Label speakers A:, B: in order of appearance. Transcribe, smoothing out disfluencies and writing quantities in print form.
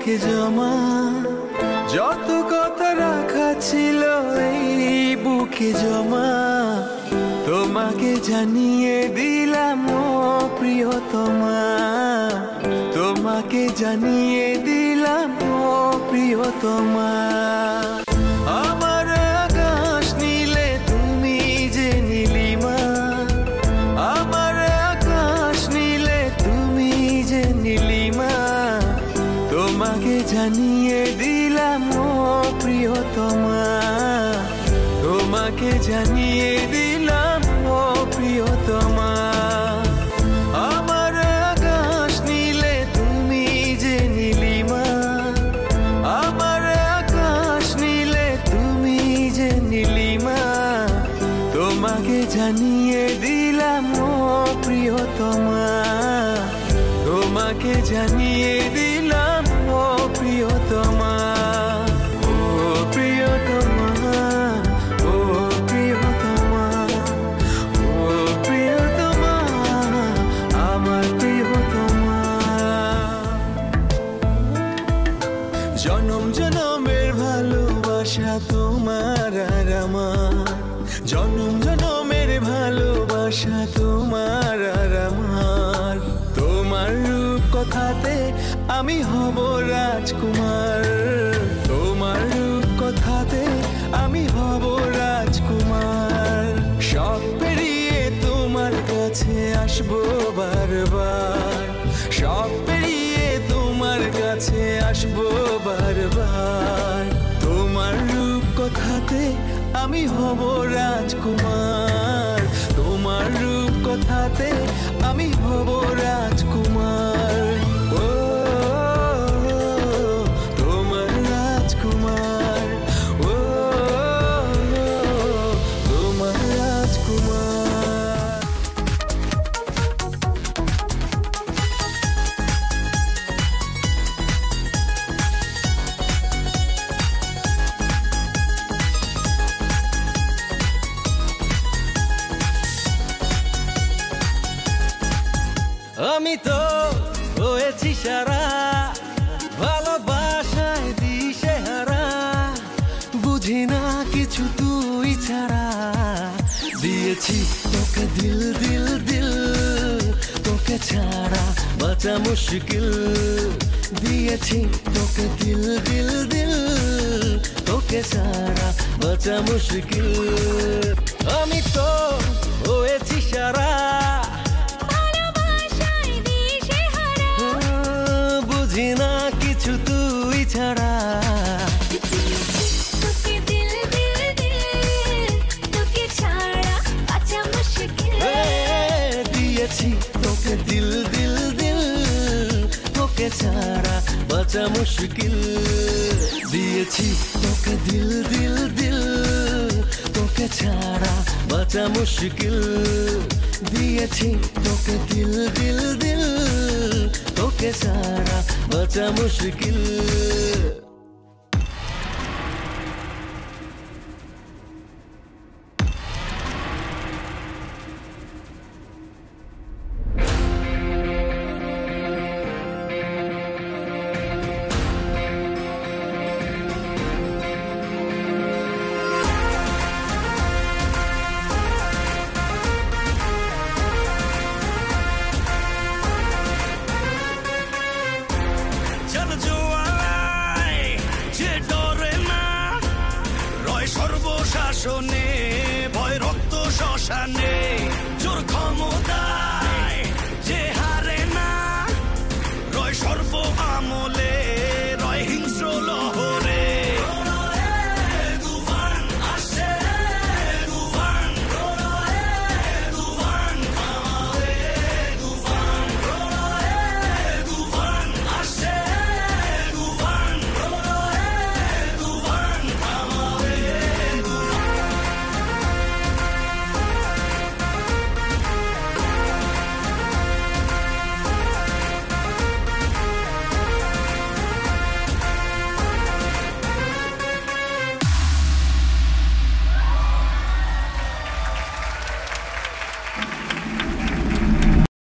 A: বুকে জমা, যত কথা রাখা ছিল এই বুকে জমা, তোমাকে জানিয়ে দিলাম ও প্রিয়তমা, তোমাকে জানিয়ে দিলাম ও প্রিয়তমা। আমার আকাশ নীলে তুমি যে নীলিমা, আমার আকাশ নীলে তুমি যে নীলিমা, তোমাকে জানিয়ে দিলাম ও প্রিয়তমা, তোমাকে জানিয়ে দিলাম ও প্রিয়তমা। আমার আকাশ নীলে তুমি যে নীলিমা, আমার আকাশ নীলে তুমি যে নীলিমা, তোমাকে জানিয়ে দিলাম ও প্রিয়তমা, তোমাকে জানিয়ে দিলাম ও প্রিয়তমা। ও প্রিয়তমা, ও প্রিয়তমা, ও প্রিয়তমা, আমার প্রিয়তমা। জনম জনমের ভালোবাসা তোমার আর আমার, জনম জনমের ভালোবাসা তোমার আর আমার, তোমার রূপ কথাতে আমি হব রাজকুমার, তোমার রূপ কথাতে আমি হব রাজকুমার। সব পেরিয়ে তোমার কাছে আসবো বারবার, সব পেরিয়ে তোমার কাছে আসবো বারবার, তোমার রূপ কথাতে আমি হব রাজকুমার, তোমার রূপ কথাতে আমি হব রাজকুমার। ও তোমার রাজকুমার, ও তোমার রাজকুমার। আমি তো হয়েছি সারা, ভালোবাসায় দিশেহারা, বুঝি না কিছু তুই ছাড়া, দিয়েছি তোকে দিল দিল দিল, তোকে ছাড়া বাঁচা মুশকিল, দিয়েছি তোকে দিল দিল দিল, তোকে ছাড়া বাঁচা মুশকিল। আমি তো হয়েছি সারা, বুঝি না কিছু তুই ছাড়া,
B: তোকে দিল দিল দিল, তোকে ছাড়া বাঁচা মুশকিল,
A: দিয়েছি তোকে দিল দিল দিল, তোকে ছাড়া বাঁচা মুশকিল, দিয়েছি তোকে দিল দিল দিল, তোকে ছাড়া বাঁচা মুশকিল, দিয়েছি তোকে দিল দিল দিল, তোকে ছাড়া বাঁচা মুশকিল।
C: সর্বশাসনে ভয় রক্ত শ্মশানে,